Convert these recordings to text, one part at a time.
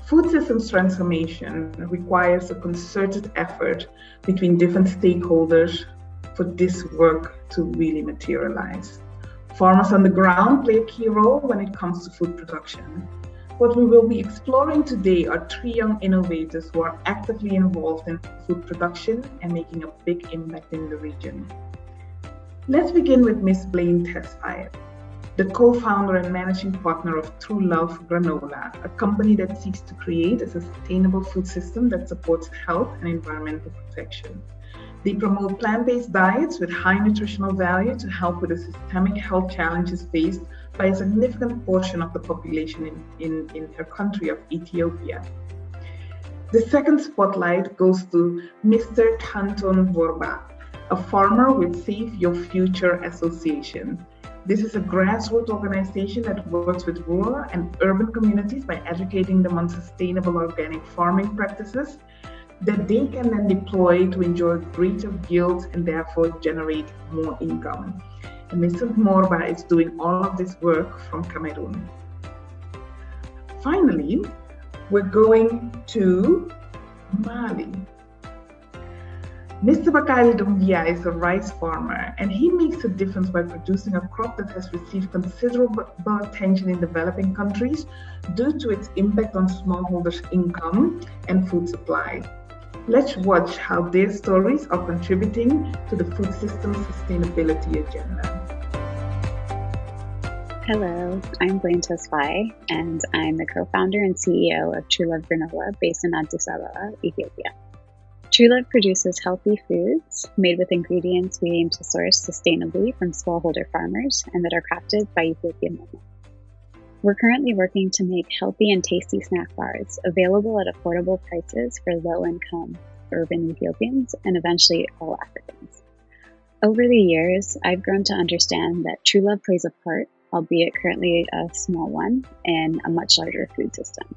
Food systems transformation requires a concerted effort between different stakeholders for this work to really materialize. Farmers on the ground play a key role when it comes to food production. What we will be exploring today are three young innovators who are actively involved in food production and making a big impact in the region. Let's begin with Ms. Blaine Tesfaye, the co-founder and managing partner of True Love Granola, a company that seeks to create a sustainable food system that supports health and environmental protection. They promote plant-based diets with high nutritional value to help with the systemic health challenges faced by a significant portion of the population in her country of Ethiopia. The second spotlight goes to Mr. Tanton Vorba, a farmer with Save Your Future Association. This is a grassroots organization that works with rural and urban communities by educating them on sustainable organic farming practices that they can then deploy to enjoy greater yields and therefore generate more income. And Mr. Morba is doing all of this work from Cameroon. Finally, we're going to Mali. Mr. Bakari Doumbia is a rice farmer, and he makes a difference by producing a crop that has received considerable attention in developing countries due to its impact on smallholders' income and food supply. Let's watch how their stories are contributing to the food system sustainability agenda. Hello, I'm Blaine Tesfaye, and I'm the co-founder and CEO of True Love Granola based in Addis Ababa, Ethiopia. True Love produces healthy foods made with ingredients we aim to source sustainably from smallholder farmers and that are crafted by Ethiopian women. We're currently working to make healthy and tasty snack bars available at affordable prices for low-income urban Ethiopians and eventually all Africans. Over the years, I've grown to understand that True Love plays a part, albeit currently a small one, in a much larger food system,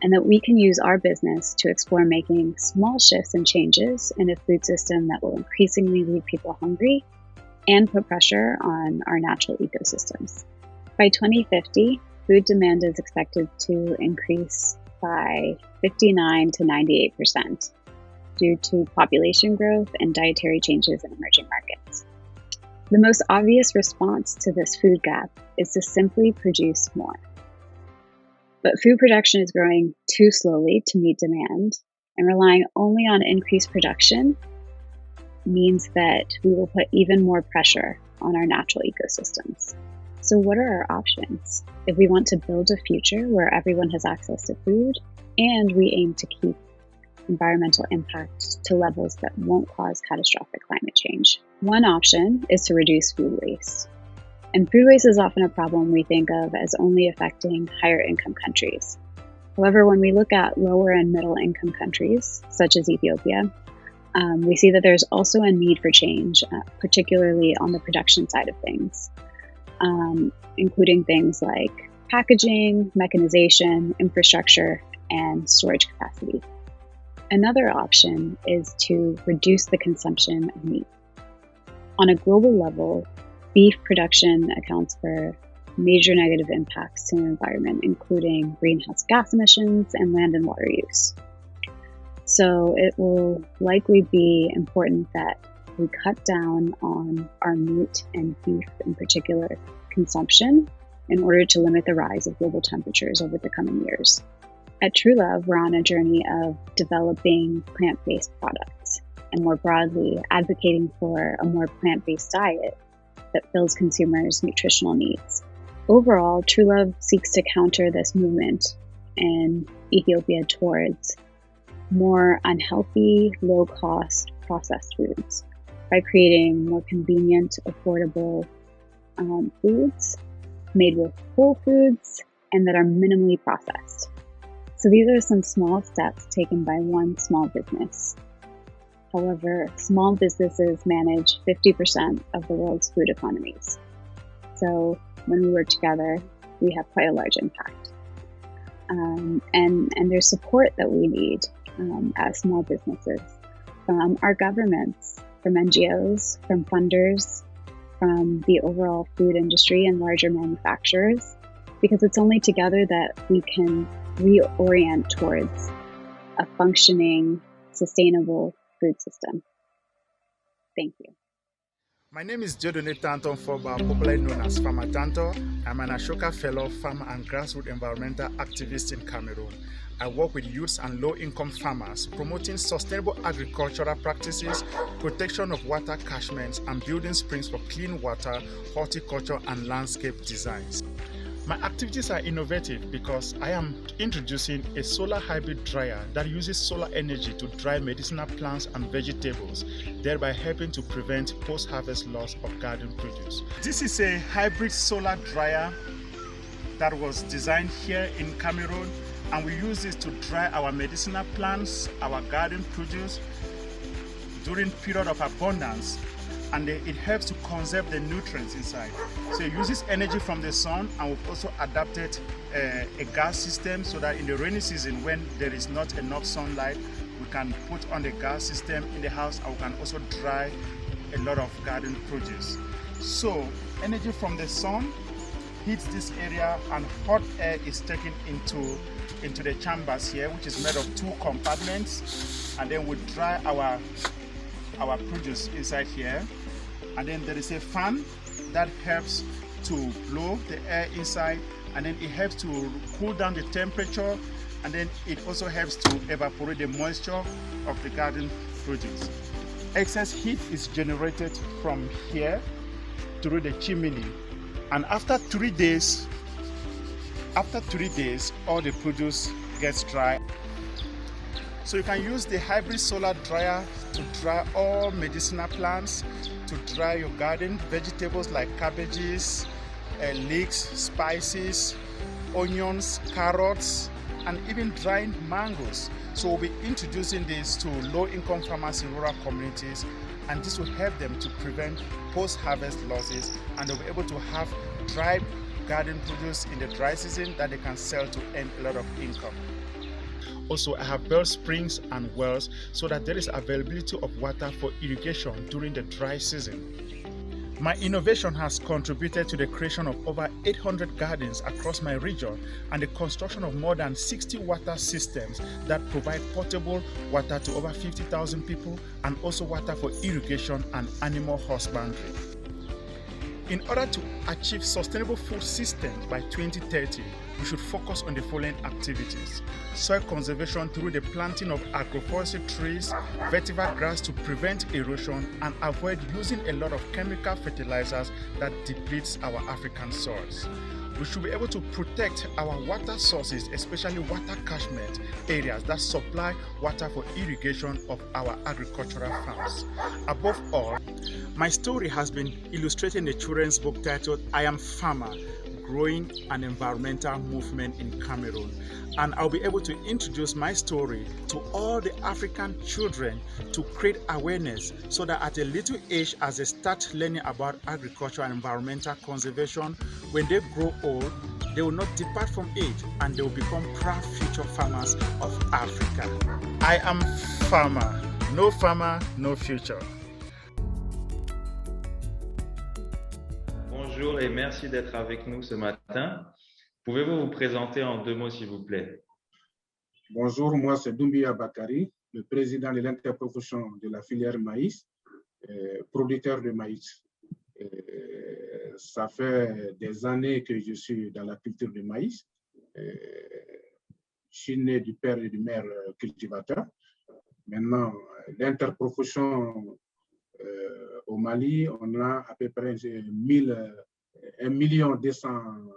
and that we can use our business to explore making small shifts and changes in a food system that will increasingly leave people hungry and put pressure on our natural ecosystems. By 2050, food demand is expected to increase by 59 to 98% due to population growth and dietary changes in emerging markets. The most obvious response to this food gap is to simply produce more. But food production is growing too slowly to meet demand, and relying only on increased production means that we will put even more pressure on our natural ecosystems. So what are our options if we want to build a future where everyone has access to food and we aim to keep environmental impact to levels that won't cause catastrophic climate change? One option is to reduce food waste. And food waste is often a problem we think of as only affecting higher income countries. However, when we look at lower and middle income countries, such as Ethiopia, we see that there's also a need for change, particularly on the production side of things, including things like packaging, mechanization, infrastructure, and storage capacity. Another option is to reduce the consumption of meat. On a global level, beef production accounts for major negative impacts to the environment, including greenhouse gas emissions and land and water use. So it will likely be important that we cut down on our meat and beef in particular consumption in order to limit the rise of global temperatures over the coming years. At True Love, we're on a journey of developing plant-based products and more broadly advocating for a more plant-based diet that fills consumers' nutritional needs. Overall, True Love seeks to counter this movement in Ethiopia towards more unhealthy, low-cost processed foods by creating more convenient, affordable foods made with whole foods and that are minimally processed. So these are some small steps taken by one small business. However, small businesses manage 50% of the world's food economies. So when we work together, we have quite a large impact. And there's support that we need as small businesses from our governments, from NGOs, from funders, from the overall food industry and larger manufacturers, because it's only together that we can reorient towards a functioning, sustainable food system. Thank you. My name is Jodone Tanton Foba, popularly known as Farmer Tanto. I'm an Ashoka Fellow, farmer and grassroots environmental activist in Cameroon. I work with youths and low-income farmers, promoting sustainable agricultural practices, protection of water catchments, and building springs for clean water, horticulture, and landscape designs. My activities are innovative because I am introducing a solar hybrid dryer that uses solar energy to dry medicinal plants and vegetables, thereby helping to prevent post-harvest loss of garden produce. This is a hybrid solar dryer that was designed here in Cameroon, and we use this to dry our medicinal plants, our garden produce during period of abundance, and it helps to conserve the nutrients inside. So it uses energy from the sun, and we've also adapted a gas system so that in the rainy season, when there is not enough sunlight, we can put on the gas system in the house, and we can also dry a lot of garden produce. So energy from the sun heats this area, and hot air is taken into the chambers here, which is made of 2 compartments, and then we dry our produce inside here. And then there is a fan that helps to blow the air inside, and then it helps to cool down the temperature, and then it also helps to evaporate the moisture of the garden produce. Excess heat is generated from here through the chimney, and after 3 days all the produce gets dry. So you can use the hybrid solar dryer to dry all medicinal plants, to dry your garden vegetables like cabbages, leeks, spices, onions, carrots, and even drying mangoes. So we'll be introducing this to low-income farmers in rural communities, and this will help them to prevent post-harvest losses, and they'll be able to have dried garden produce in the dry season that they can sell to earn a lot of income. Also, I have built springs and wells so that there is availability of water for irrigation during the dry season. My innovation has contributed to the creation of over 800 gardens across my region and the construction of more than 60 water systems that provide potable water to over 50,000 people, and also water for irrigation and animal husbandry. In order to achieve sustainable food systems by 2030, we should focus on the following activities: soil conservation through the planting of agroforestry trees, vetiver grass to prevent erosion, and avoid using a lot of chemical fertilizers that depletes our African soils. We should be able to protect our water sources, especially water catchment areas that supply water for irrigation of our agricultural farms. Above all, my story has been illustrated in a children's book titled I Am Farmer, Growing an Environmental Movement in Cameroon. And I'll be able to introduce my story to all the African children to create awareness, so that at a little age, as they start learning about agriculture and environmental conservation, when they grow old, they will not depart from it, and they will become proud future farmers of Africa. I am farmer, no future. Bonjour et merci d'être avec nous ce matin. Pouvez-vous vous présenter en 2 mots, s'il vous plaît? Bonjour, moi c'est Doumbia Bakari, le président de l'interprofession de la filière maïs, producteur de maïs. Ça fait des années que je suis dans la culture du maïs. Je suis né du père et du mère cultivateurs. Maintenant, l'interprofession au Mali, on a à peu près 1 200 000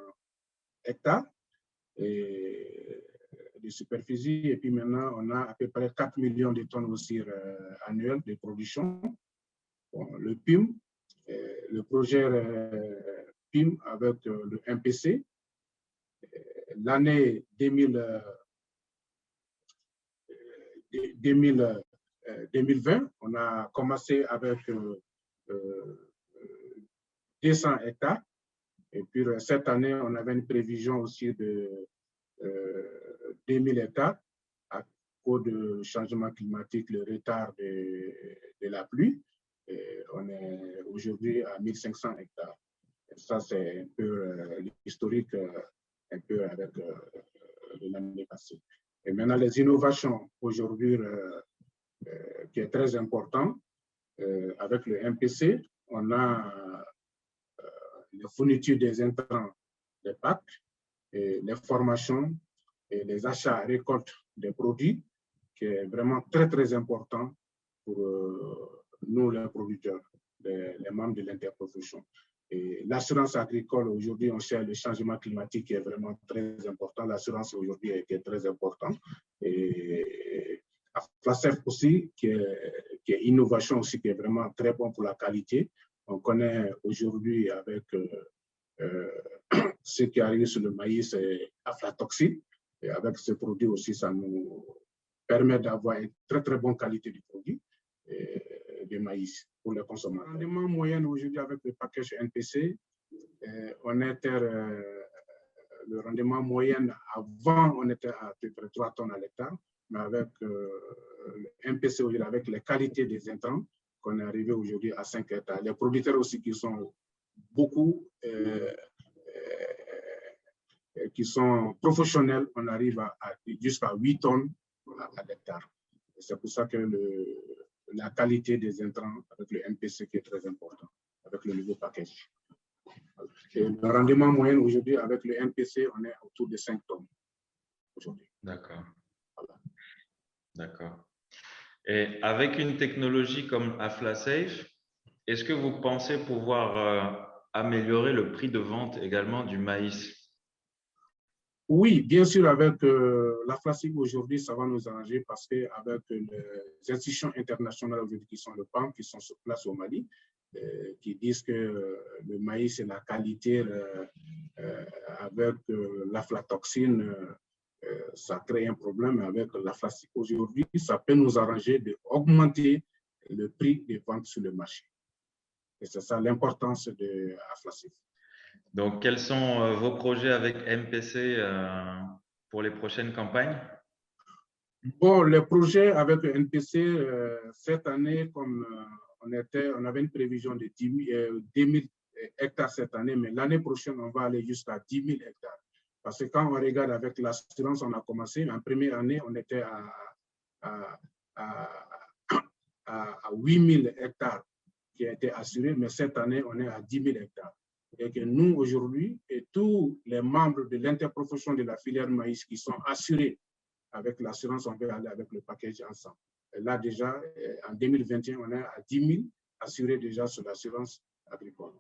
hectares de superficie, et puis maintenant on a à peu près 4 millions de tonnes aussi annuelles de production. Bon, le PIM, le projet PIM avec le MPC, l'année 2020, on a commencé avec 200 hectares. Et puis cette année, on avait une prévision aussi de 2000 hectares à cause du changement climatique, le retard de la pluie. Et on est aujourd'hui à 1500 hectares. Et ça, c'est un peu l'historique, un peu avec le de l'année passée. Et maintenant, les innovations aujourd'hui, qui est très important, avec le MPC, on a les fournitures des intrants des packs, et les formations et les achats récoltes des produits, qui est vraiment très, très important pour nous, les producteurs, les membres de l'interprofession. Et l'assurance agricole, aujourd'hui, on sait le changement climatique qui est vraiment très important. L'assurance aujourd'hui est très importante. Et FLACEF aussi, qui est innovation aussi, qui est vraiment très bon pour la qualité. On connaît aujourd'hui avec ce qui arrive sur le maïs, aflatoxine. Et avec ce produit aussi, ça nous permet d'avoir une très, très bonne qualité du produit de maïs pour les consommateurs. Le rendement moyen aujourd'hui avec le package NPC, on était le rendement moyen avant, on était à peu près 3 tonnes à l'hectare, mais avec le MPC aujourd'hui, avec les qualités des intrants, qu'on est arrivé aujourd'hui à 5 hectares. Les producteurs aussi qui sont beaucoup, qui sont professionnels, on arrive jusqu'à 8 tonnes à l'hectare. C'est pour ça que la qualité des intrants avec le MPC qui est très important, avec le nouveau package. Et le rendement moyen aujourd'hui avec le MPC, on est autour de 5 tonnes aujourd'hui. D'accord. Voilà. D'accord. Et avec une technologie comme AflaSafe, est-ce que vous pensez pouvoir améliorer le prix de vente également du maïs? Oui, bien sûr, avec l'AflaSafe aujourd'hui, ça va nous arranger parce qu'avec les institutions internationales qui sont le PAM, qui sont sur place au Mali, qui disent que le maïs et la qualité avec l'aflatoxine, ça crée un problème. Avec l'AflaSafe aujourd'hui, ça peut nous arranger d'augmenter le prix des ventes sur le marché. Et c'est ça l'importance de l'AflaSafe. Donc, quels sont vos projets avec MPC pour les prochaines campagnes? Bon, les projets avec le NPC, cette année, comme on avait une prévision de 10 000 hectares cette année, mais l'année prochaine, on va aller jusqu'à 10 000 hectares. Parce que quand on regarde avec l'assurance, on a commencé, en première année, on était à 8 000 hectares qui a été assurés, mais cette année, on est à 10 000 hectares. Et que nous, aujourd'hui, et tous les membres de l'interprofession de la filière maïs qui sont assurés avec l'assurance, on va aller avec le package ensemble. Et là, déjà, en 2021, on est à 10 000 assurés déjà sur l'assurance agricole.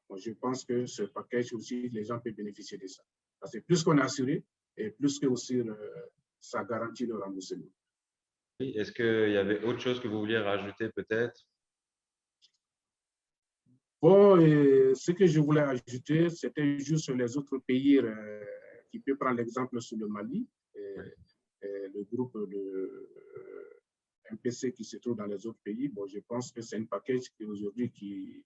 Donc, je pense que ce package aussi, les gens peuvent bénéficier de ça. Parce que plus qu'on est assuré, et plus que aussi ça garantit le remboursement. Est-ce qu'il y avait autre chose que vous vouliez rajouter peut-être? Bon, ce que je voulais ajouter, c'était juste sur les autres pays qui peuvent prendre l'exemple sur le Mali, le groupe de MPC qui se trouve dans les autres pays. Bon, je pense que c'est un package qui aujourd'hui qui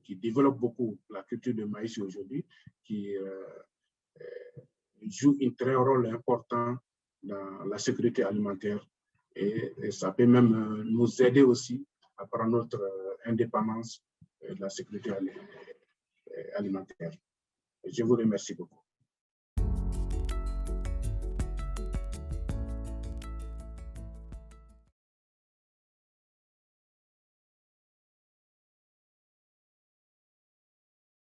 développe beaucoup la culture de maïs aujourd'hui, qui joue un très rôle important dans la sécurité alimentaire et ça peut même nous aider aussi à prendre notre indépendance de la sécurité alimentaire. Je vous remercie beaucoup.